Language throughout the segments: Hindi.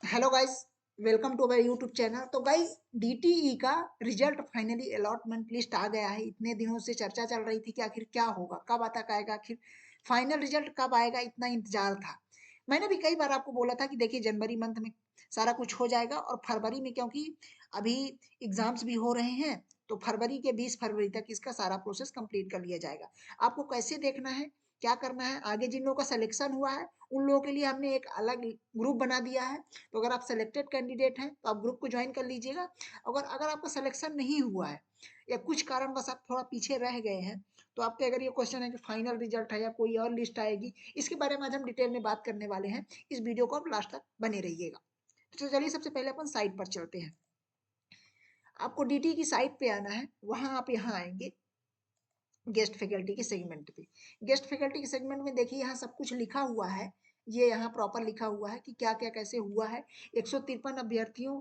Hello guys, welcome to our YouTube channel. तो गाइस, डीटीई का रिजल्ट फाइनली अलॉटमेंट लिस्ट आ गया है। इतने दिनों से चर्चा चल रही थी कि आखिर क्या होगा, कब तक आएगा, आखिर फाइनल रिजल्ट कब आएगा, इतना इंतजार था। मैंने भी कई बार आपको बोला था कि देखिए जनवरी मंथ में सारा कुछ हो जाएगा और फरवरी में, क्योंकि अभी एग्जाम्स भी हो रहे हैं, तो फरवरी के 20 फरवरी तक इसका सारा प्रोसेस कंप्लीट कर लिया जाएगा। आपको कैसे देखना है, क्या करना है, आगे जिन लोगों का सिलेक्शन हुआ है उन लोगों के लिए हमने एक अलग ग्रुप बना दिया है। तो अगर आप सेलेक्टेड कैंडिडेट हैं तो आप ग्रुप को ज्वाइन कर लीजिएगा। अगर अगर आपका सिलेक्शन नहीं हुआ है या कुछ कारणवश आप थोड़ा पीछे रह गए हैं, तो आपके अगर ये क्वेश्चन है कि फाइनल रिजल्ट है या कोई और लिस्ट आएगी, इसके बारे में आज हम डिटेल में बात करने वाले हैं। इस वीडियो को आप लास्ट तक बने रहिएगा। तो चलिए सबसे पहले अपन साइट पर चलते हैं। आपको डीटी की साइट पे आना है, वहां आप यहाँ आएंगे गेस्ट फैकल्टी के सेगमेंट पे। गेस्ट फैकल्टी के सेगमेंट में देखिए यहाँ सब कुछ लिखा हुआ है। ये यहाँ प्रॉपर लिखा हुआ है कि क्या क्या कैसे हुआ है। 153 अभ्यर्थियों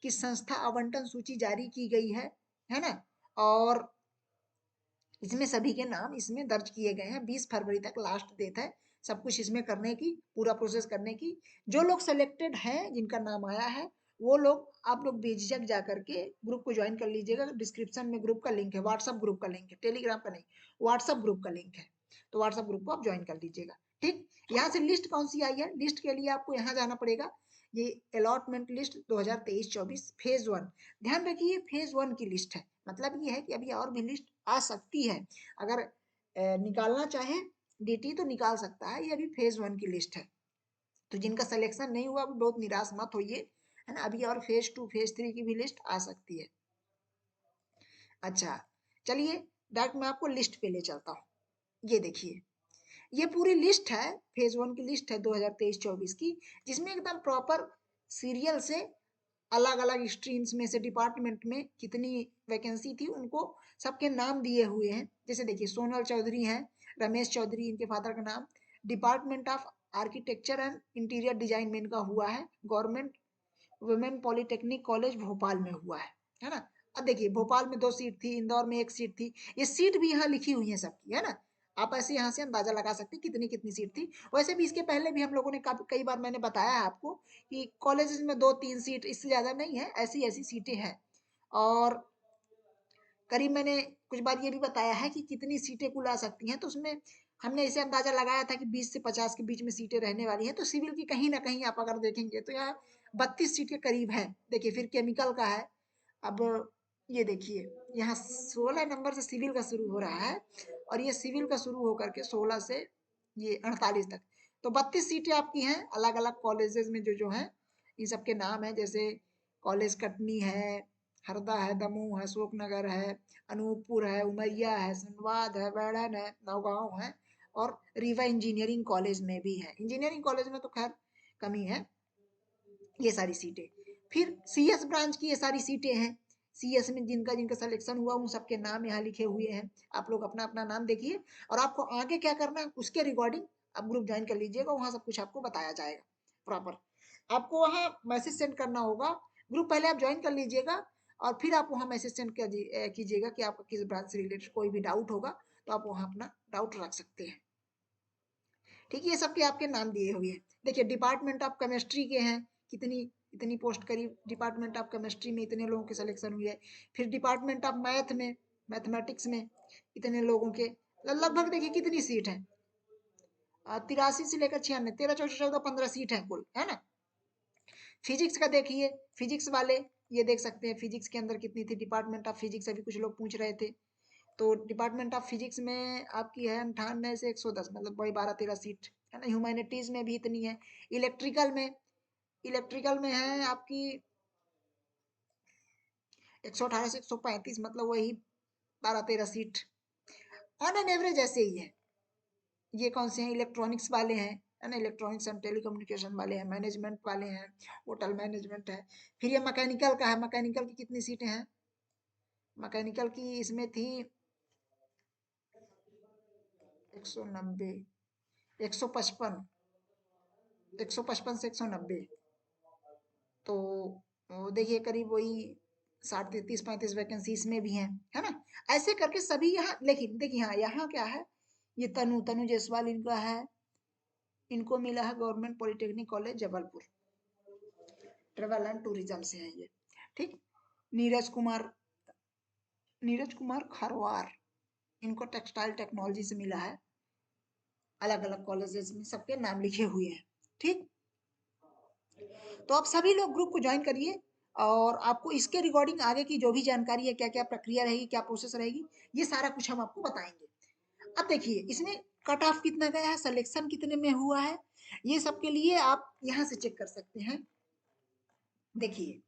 की संस्था आवंटन सूची जारी की गई है ना। और इसमें सभी के नाम इसमें दर्ज किए गए हैं। 20 फरवरी तक लास्ट डेट है सब कुछ इसमें करने की, पूरा प्रोसेस करने की। जो लोग सेलेक्टेड हैं, जिनका नाम आया है, वो लोग, आप लोग बेझिझक जा करके ग्रुप को ज्वाइन कर लीजिएगा। डिस्क्रिप्शन में ग्रुप का लिंक है, व्हाट्सअप ग्रुप का लिंक है, टेलीग्राम का नहीं, व्हाट्सअप ग्रुप का लिंक है। तो व्हाट्सअप ग्रुप को आप ज्वाइन कर लीजिएगा। ठीक, यहाँ से लिस्ट कौन सी आई है, लिस्ट के लिए आपको यहाँ जाना पड़ेगा। ये अलॉटमेंट लिस्ट 2023-24 फेज 1। ध्यान रखिए फेज 1 की लिस्ट है, मतलब ये है कि अभी और भी लिस्ट आ सकती है। अगर निकालना चाहे डीटी तो निकाल सकता है। ये अभी फेज 1 की लिस्ट है। तो जिनका सिलेक्शन नहीं हुआ वो बहुत निराश मत होइए, है ना। अभी और फेज 2 फेज 3 की भी लिस्ट आ सकती है। अच्छा, चलिए डायरेक्ट मैं आपको लिस्ट पे ले चलता हूँ। ये देखिए, ये पूरी लिस्ट है, फेज 1 की लिस्ट है 2023-24 की, जिसमें एकदम प्रॉपर सीरियल से अलग अलग स्ट्रीम्स में से डिपार्टमेंट में कितनी वैकेंसी थी उनको सबके नाम दिए हुए हैं। जैसे देखिए सोनल चौधरी हैं, रमेश चौधरी इनके फादर का नाम। Department of architecture and interior design में इनका हुआ है। Government women polytechnic college Bhopal में हुआ है ना। अब देखिए भोपाल में 2 सीट थी, इंदौर में 1 सीट थी। ये सीट भी यहाँ लिखी हुई है सबकी, है ना। आप ऐसे यहाँ से अंदाजा लगा सकते हैं कितनी कितनी सीट थी। वैसे भी इसके पहले भी हम लोगों ने कई बार मैंने बताया है आपको कि कॉलेजेस में 2-3 सीट, इससे ज्यादा नहीं है, ऐसी ऐसी सीटें हैं। और करीब मैंने कुछ बार ये भी बताया है कि कितनी सीटें कुल आ सकती हैं। तो उसमें हमने इसे अंदाजा लगाया था कि 20 से 50 के बीच में सीटें रहने वाली हैं। तो सिविल की कहीं ना कहीं आप अगर देखेंगे तो यहाँ 32 सीट के करीब है। देखिए फिर केमिकल का है। अब ये देखिए यहाँ 16 नंबर से सिविल का शुरू हो रहा है, और ये सिविल का शुरू होकर के 16 से ये 48 तक। तो 32 सीटें आपकी हैं अलग अलग कॉलेजेस में जो जो हैं। इन सबके नाम है, जैसे कॉलेज कटनी है, हरदा है, दमोह है, अशोकनगर है, अनूपपुर है, उमरिया है, संवाद है, बैड़न है, नौगांव है, और रीवा इंजीनियरिंग कॉलेज में भी है। इंजीनियरिंग कॉलेज में तो खैर कमी है। ये सारी सीटें, फिर सीएस ब्रांच की ये सारी सीटें हैं। सीएस में जिनका जिनका सिलेक्शन हुआ उन सबके नाम यहाँ लिखे हुए हैं। आप लोग अपना अपना नाम देखिए, और आपको आगे क्या करना है उसके रिगार्डिंग आप ग्रुप ज्वाइन कर लीजिएगा। वहां सब कुछ आपको बताया जाएगा प्रॉपर। आपको वहाँ मैसेज सेंड करना होगा। ग्रुप पहले आप ज्वाइन कर लीजिएगा, और फिर आप वहाँ मैसेज सेंड कीजिएगा कि आपका किस ब्रांच से रिलेटेड कोई भी डाउट होगा, तो आप वहाँ अपना डाउट रख सकते हैं। ठीक है, ये सबके आपके नाम दिए हुए हैं। देखिए डिपार्टमेंट ऑफ केमिस्ट्री के हैं, कितनी इतनी पोस्ट करीब डिपार्टमेंट ऑफ केमिस्ट्री में इतने लोगों के सिलेक्शन हुए है। फिर डिपार्टमेंट ऑफ मैथ में, मैथमेटिक्स में इतने लोगों के, लगभग देखिए कितनी सीट है, 83 से लेकर 96, 13, 14, 14, 15 सीट है कुल, है ना। फिजिक्स का देखिए, फिजिक्स वाले ये देख सकते हैं फिजिक्स के अंदर कितनी थी। डिपार्टमेंट ऑफ फिजिक्स अभी कुछ लोग पूछ रहे थे, तो डिपार्टमेंट ऑफ फिजिक्स में आपकी है 98 से 110, मतलब वही 12-13 सीट, है ना। ह्यूमैनिटीज में भी इतनी है। इलेक्ट्रिकल में है आपकी 118 से 135, मतलब वही 12-13 सीट। ऑन एन एवरेज ऐसे ही है। ये कौन से हैं, इलेक्ट्रॉनिक्स वाले हैं, है ना, इलेक्ट्रॉनिक्स एंड टेलीकम्युनिकेशन वाले हैं, मैनेजमेंट वाले हैं, होटल मैनेजमेंट है। फिर ये मैकेनिकल का है। मैकेनिकल की कितनी सीटें हैं, मैकेनिकल की इसमें थी 190, 155, 155 से 190। तो देखिए करीब वही 60, 30-35 वैकेंसी इसमें भी हैं, है ना। ऐसे करके सभी यहाँ, लेकिन देखिए हाँ यहाँ क्या है, ये तनु तनु जायसवाल इनका है, इनको मिला है government polytechnic college Jabalpur. Travel and tourism से है ये, ठीक। नीरज कुमार खरवार, इनको टेक्सटाइल टेक्नोलॉजी से मिला है, अलग अलग कॉलेजेस में सबके नाम लिखे हुए हैं, ठीक। तो आप सभी लोग ग्रुप को ज्वाइन करिए और आपको इसके रिगार्डिंग आगे की जो भी जानकारी है, क्या क्या प्रक्रिया रहेगी, क्या प्रोसेस रहेगी, ये सारा कुछ हम आपको बताएंगे। अब देखिए इसमें कट ऑफ कितना गया है, सिलेक्शन कितने में हुआ है, ये सब के लिए आप यहाँ से चेक कर सकते हैं। देखिए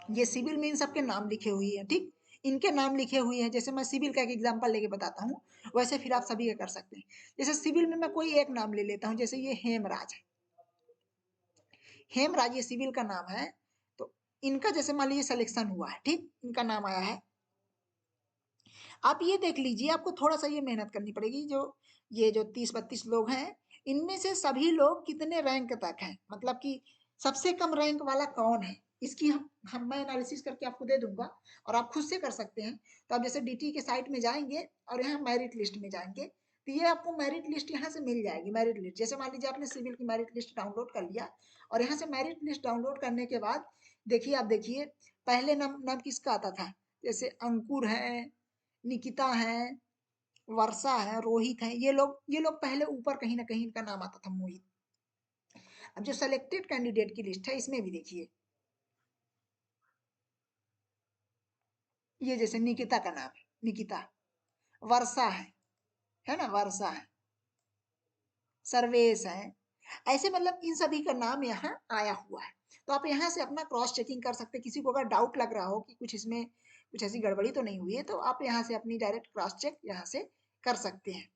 ये सिविल में इन सबके नाम लिखे हुए हैं, ठीक। इनके नाम लिखे हुए हैं, जैसे मैं सिविल का एक एग्जांपल लेके बताता हूँ, वैसे फिर आप सभी का कर सकते हैं। जैसे सिविल में मैं कोई एक नाम ले लेता हूँ, जैसे ये हेमराज है, हेमराज ये सिविल का नाम है। तो इनका जैसे मान लीजिए सिलेक्शन हुआ है, ठीक, इनका नाम आया है। आप ये देख लीजिए, आपको थोड़ा सा ये मेहनत करनी पड़ेगी, जो ये जो 30-32 लोग हैं, इनमें से सभी लोग कितने रैंक तक हैं, मतलब कि सबसे कम रैंक वाला कौन है, इसकी हम मैं एनालिसिस करके आपको दे दूंगा और आप खुद से कर सकते हैं। तो आप जैसे डीटी के साइट में जाएंगे और यहाँ मेरिट लिस्ट में जाएंगे, तो ये आपको मेरिट लिस्ट यहाँ से मिल जाएगी। मेरिट लिस्ट जैसे मान लीजिए आपने सिविल की मेरिट लिस्ट डाउनलोड कर लिया और यहाँ से मेरिट लिस्ट डाउनलोड करने के बाद देखिए, आप देखिए पहले नाम नाम किसका आता था, जैसे अंकुर है, निकिता है, वर्षा है, रोहित है, ये लोग पहले ऊपर कहीं ना कहीं इनका नाम आता था मोहित। अब जो सेलेक्टेड कैंडिडेट की लिस्ट है, इसमें भी देखिए ये जैसे निकिता का नाम है, निकिता, वर्षा है ना, वर्षा है, सर्वेश है, ऐसे मतलब इन सभी का नाम यहाँ आया हुआ है। तो आप यहाँ से अपना क्रॉस चेकिंग कर सकते हैं। किसी को अगर डाउट लग रहा हो कि कुछ इसमें कुछ ऐसी गड़बड़ी तो नहीं हुई है, तो आप यहाँ से अपनी डायरेक्ट क्रॉस चेक यहाँ से कर सकते हैं।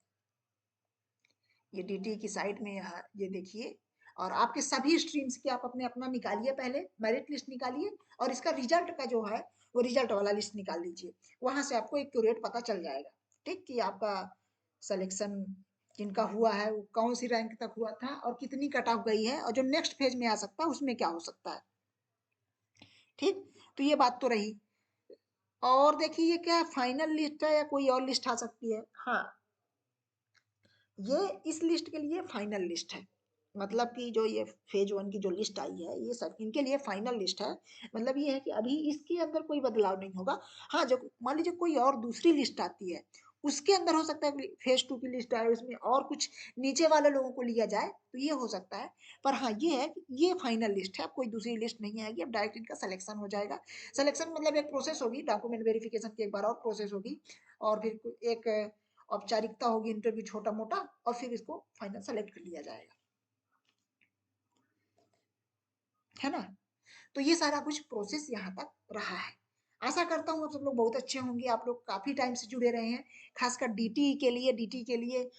ये डीटी की साइट में यहाँ ये देखिए, और आपके सभी स्ट्रीम्स के आप अपने अपना निकालिए, पहले मेरिट लिस्ट निकालिए और इसका रिजल्ट का जो है वो रिजल्ट वाला लिस्ट निकाल लीजिए। वहां से आपको एक्यूरेट पता चल जाएगा, ठीक, कि आपका सिलेक्शन जिनका हुआ है वो कौन सी रैंक तक हुआ था और कितनी कट ऑफ गई है, और जो नेक्स्ट फेज में आ सकता है उसमें क्या हो सकता है, ठीक। तो ये बात तो रही। और देखिए ये क्या फाइनल लिस्ट है या कोई और लिस्ट आ सकती है, हाँ, ये इस लिस्ट के लिए फाइनल लिस्ट है। मतलब कि जो ये फेज 1 की जो लिस्ट आई है, ये सब इनके लिए फाइनल लिस्ट है। मतलब ये है कि अभी इसके अंदर कोई बदलाव नहीं होगा। हाँ, जो मान लीजिए कोई और दूसरी लिस्ट आती है, उसके अंदर हो सकता है फेज 2 की लिस्ट आए, उसमें और कुछ नीचे वाले लोगों को लिया जाए, तो ये हो सकता है। पर हाँ, ये है कि ये फाइनल लिस्ट है, अब कोई दूसरी लिस्ट नहीं आएगी, अब डायरेक्ट इनका सिलेक्शन हो जाएगा। सिलेक्शन मतलब एक प्रोसेस होगी, डॉक्यूमेंट वेरिफिकेशन की एक बार और प्रोसेस होगी, और फिर एक औपचारिकता होगी, इंटरव्यू छोटा मोटा, और फिर इसको फाइनल सेलेक्ट कर लिया जाएगा, है ना। तो ये सारा कुछ प्रोसेस यहाँ तक रहा है। आशा करता हूँ आप सब लोग बहुत अच्छे होंगे, आप लोग काफी टाइम से जुड़े रहे हैं, खासकर डीटी के लिए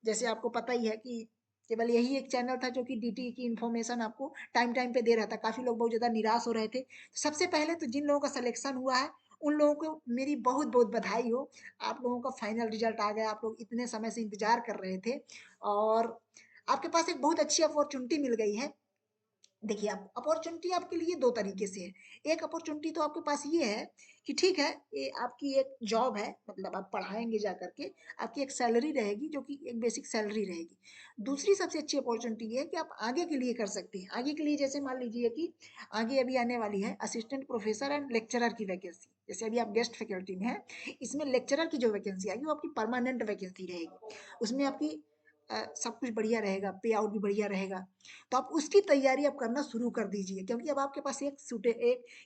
जैसे आपको पता ही है कि केवल यही एक चैनल था जो कि डीटी की इन्फॉर्मेशन आपको टाइम टाइम पे दे रहा था। काफी लोग बहुत ज्यादा निराश हो रहे थे। सबसे पहले तो जिन लोगों का सिलेक्शन हुआ है, उन लोगों को मेरी बहुत बहुत बधाई हो। आप लोगों का फाइनल रिजल्ट आ गया, आप लोग इतने समय से इंतजार कर रहे थे और आपके पास एक बहुत अच्छी अपॉर्चुनिटी मिल गई है। देखिए, आप अपॉर्चुनिटी आपके लिए दो तरीके से है। एक अपॉर्चुनिटी तो आपके पास ये है कि ठीक है, ये आपकी एक जॉब है, मतलब आप पढ़ाएंगे जा करके, आपकी एक सैलरी रहेगी जो कि एक बेसिक सैलरी रहेगी। दूसरी सबसे अच्छी अपॉर्चुनिटी ये है कि आप आगे के लिए कर सकते हैं। आगे के लिए जैसे मान लीजिए कि आगे अभी आने वाली है असिस्टेंट प्रोफेसर एंड लेक्चरर की वैकेंसी। जैसे अभी आप गेस्ट फैकल्टी में है, इसमें लेक्चरर की जो वैकेंसी आएगी वो आपकी परमानेंट वैकेंसी रहेगी। उसमें आपकी सब कुछ बढ़िया रहेगा, पे आउट भी बढ़िया रहेगा। तो आप उसकी तैयारी आप करना शुरू कर दीजिए, क्योंकि अब आपके पास एक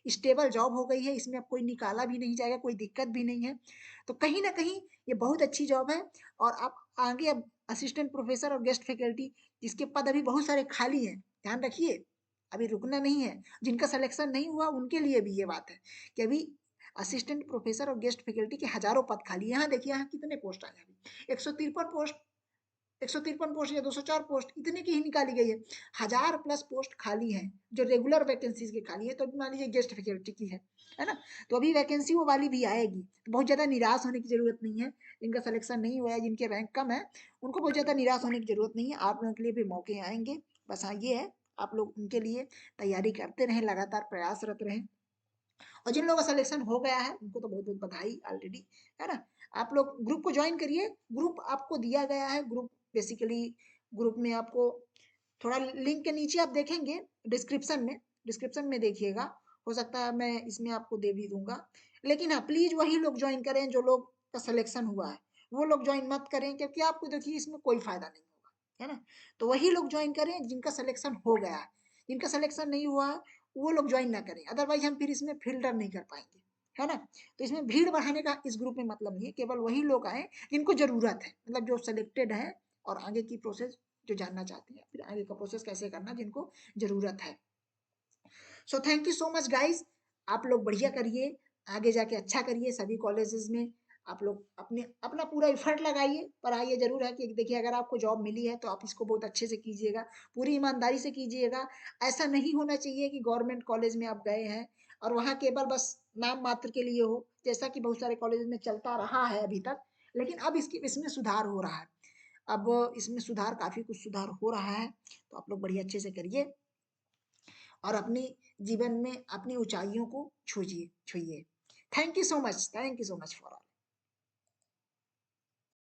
स्टेबल जॉब हो गई है, इसमें अब कोई निकाला भी नहीं जाएगा, कोई दिक्कत भी नहीं है। तो कहीं ना कहीं ये बहुत अच्छी जॉब है। और आप आगे अब असिस्टेंट प्रोफेसर और गेस्ट फैकल्टी, जिसके पद अभी बहुत सारे खाली हैं, ध्यान रखिए, अभी रुकना नहीं है। जिनका सिलेक्शन नहीं हुआ उनके लिए भी ये बात है कि अभी असिस्टेंट प्रोफेसर और गेस्ट फैकल्टी के हजारों पद खाली। यहाँ देखिए, यहाँ कितने पोस्ट आए अभी, 153 पोस्ट या 204 पोस्ट इतने की ही निकाली गई है। 1000+ पोस्ट खाली हैं, जो रेगुलर वैकेंसीज के खाली है। तो मान लीजिए गेस्ट फैकल्टी की है ना, तो अभी वैकेंसी वो वाली भी आएगी। तो बहुत ज्यादा निराश होने की जरूरत नहीं है। जिनका सिलेक्शन नहीं हुआ है, जिनके रैंक कम है, उनको बहुत ज्यादा निराश होने की जरूरत नहीं है। आप लोगों के लिए भी मौके आएंगे। बस हाँ, ये है, आप लोग उनके लिए तैयारी करते रहें, लगातार प्रयासरत रहें। और जिन लोगों का सिलेक्शन हो गया है उनको तो बहुत बहुत बधाई ऑलरेडी, है ना। आप लोग ग्रुप को ज्वाइन करिए। ग्रुप आपको दिया गया है, ग्रुप बेसिकली ग्रुप में आपको थोड़ा लिंक के नीचे आप देखेंगे डिस्क्रिप्शन में देखिएगा, हो सकता है मैं इसमें आपको दे भी दूंगा। लेकिन हाँ, प्लीज वही लोग ज्वाइन करें जो लोग का सिलेक्शन हुआ है, वो लोग ज्वाइन मत करें, क्योंकि आपको देखिए इसमें कोई फायदा नहीं होगा, है ना। तो वही लोग ज्वाइन करें जिनका सिलेक्शन हो गया है, जिनका सिलेक्शन नहीं हुआ है वो लोग ज्वाइन ना करें, अदरवाइज हम फिर इसमें फिल्टर नहीं कर पाएंगे, है ना। तो इसमें भीड़ बढ़ाने का इस ग्रुप में मतलब नहीं है, केवल वही लोग आए जिनको जरूरत है, मतलब जो सिलेक्टेड है और आगे की प्रोसेस जो जानना चाहते हैं, फिर आगे का प्रोसेस कैसे करना जिनको जरूरत है। So thank you so much guys, आप लोग बढ़िया करिए, आगे जाके अच्छा करिए सभी कॉलेजेस में, आप लोग अपने अपना पूरा एफर्ट लगाइए। पर हाँ, ये जरूर है कि देखिए अगर आपको जॉब मिली है तो आप इसको बहुत अच्छे से कीजिएगा, पूरी ईमानदारी से कीजिएगा। ऐसा नहीं होना चाहिए कि गवर्नमेंट कॉलेज में आप गए हैं और वहाँ केवल बस नाम मात्र के लिए हो, जैसा कि बहुत सारे कॉलेज में चलता रहा है अभी तक। लेकिन अब इसमें सुधार हो रहा है, अब इसमें सुधार, काफी कुछ सुधार हो रहा है। तो आप लोग बढ़िया अच्छे से करिए और अपनी जीवन में अपनी ऊंचाइयों को छूइए छूइए। Thank you so much, thank you so much for all.